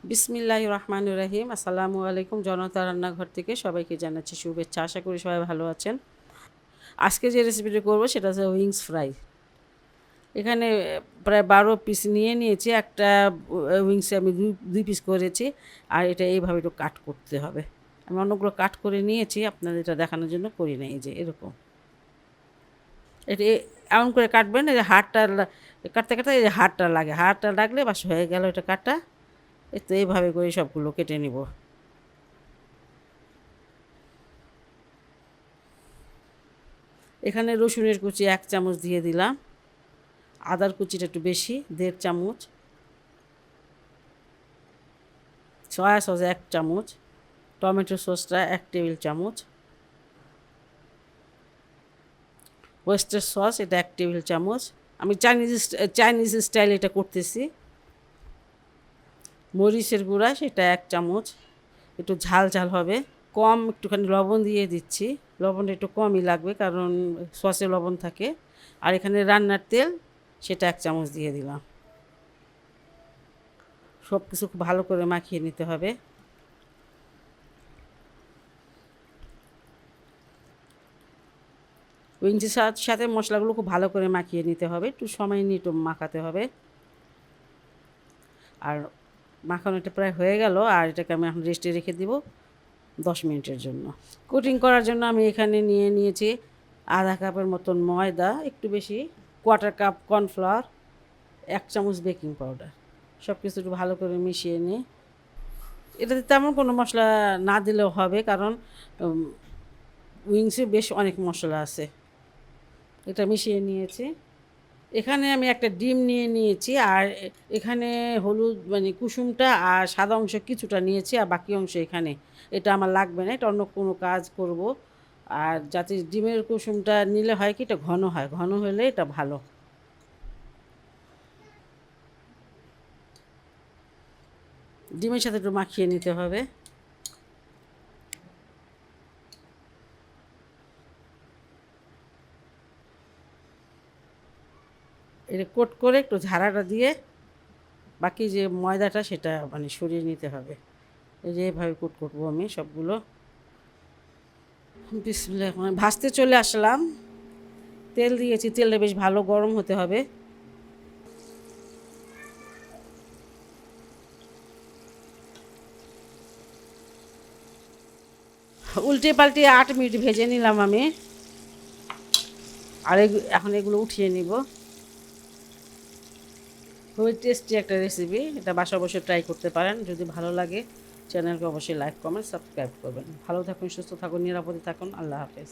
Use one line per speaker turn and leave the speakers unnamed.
বিসমিল্লাহির রহমানির রহিম। আসসালামু আলাইকুম। জনতা রান্নাঘর থেকে সবাইকে জানাচ্ছি শুভেচ্ছা। আশা করি সবাই ভালো আছেন। আজকে যে রেসিপিটি করব সেটা হচ্ছে উইংস ফ্রাই। এখানে প্রায় 12 পিস নিয়ে নিয়েছি। একটা উইংসে আমি দুই পিস করেছি, আর এটা এইভাবে একটু কাট করতে হবে। আমি অন্যগুলো কাট করে নিয়েছি, আপনাদের এটা দেখানোর জন্য করি না। এই যে এরকম এটা এমন করে কাটবেন, এই যে হাড়টা কাটতে কাটতে এই যে হাড়টা লাগে, হাড়টা লাগলে বাস হয়ে গেল এটা কাটা। এই তো এইভাবে করে সবগুলো কেটে নিব। এখানে রসুনের কুচি 1 চামচ দিয়ে দিলাম, আদার কুচিটা একটু বেশি 1.5 চামচ, সয়া সস 1 চামচ, টমেটো সসটা 1 টেবিল চামচ, ওয়েস্টার সস এটা 1 টেবিল চামচ। আমি চাইনিজ স্টাইল এটা করতেছি। মরিচের গুঁড়া সেটা 1 চামচ, একটু ঝাল ঝাল হবে। কম একটুখানি লবণ দিয়ে দিচ্ছি, লবণটা একটু কমই লাগবে কারণ সসে লবণ থাকে। আর এখানে রান্নার তেল সেটা 1 চামচ দিয়ে দিলাম। সব কিছু খুব ভালো করে মাখিয়ে নিতে হবে। উইংসের সাথে মশলাগুলো খুব ভালো করে মাখিয়ে নিতে হবে, একটু সময় নিয়ে একটু মাখাতে হবে। আর মাখানোটা প্রায় হয়ে গেল, আর এটাকে আমি এখন রেস্টে রেখে দিব 10 মিনিটের জন্য। কোটিং করার জন্য আমি এখানে নিয়ে নিয়েছি আধা কাপের মতন ময়দা, একটু বেশি, 1/4 কাপ কর্নফ্লাওয়ার, 1 চামচ বেকিং পাউডার। সব কিছু একটু ভালো করে মিশিয়ে নিই। এটাতে তেমন কোনো মশলা না দিলেও হবে, কারণ উইংসে বেশ অনেক মশলা আছে। এটা মিশিয়ে নিয়েছি। এখানে আমি একটা ডিম নিয়ে নিয়েছি, আর এখানে হলুদ মানে কুসুমটা আর সাদা অংশ কিছুটা নিয়েছি, আর বাকি অংশ এখানে। এটা আমার লাগবে না, এটা অন্য কোনো কাজ করব। আর যাতে ডিমের কুসুমটা নিলে হয় কি, এটা ঘন হয়, ঘন হলে এটা ভালো। ডিমের সাথে একটু মাখিয়ে নিতে হবে। এটা কোট করে একটু ঝাড়াটা দিয়ে বাকি যে ময়দাটা সেটা মানে সরিয়ে নিতে হবে। এই যে এভাবে কোট করবো আমি সবগুলো। বিসমিল্লাহ, মানে ভাজতে চলে আসলাম। তেল দিয়েছি, তেলটা বেশ ভালো গরম হতে হবে। উল্টে পাল্টে 8 মিনিট ভেজে নিলাম আমি। আর এখন এগুলো উঠিয়ে নিব। খুবই টেস্টি একটা রেসিপি, এটা বাসা বসে ট্রাই করতে পারেন। যদি ভালো লাগে চ্যানেলকে অবশ্যই লাইক কমেন্ট সাবস্ক্রাইব করবেন। ভালো থাকুন, সুস্থ থাকুন, নিরাপদে থাকুন। আল্লাহ হাফেজ।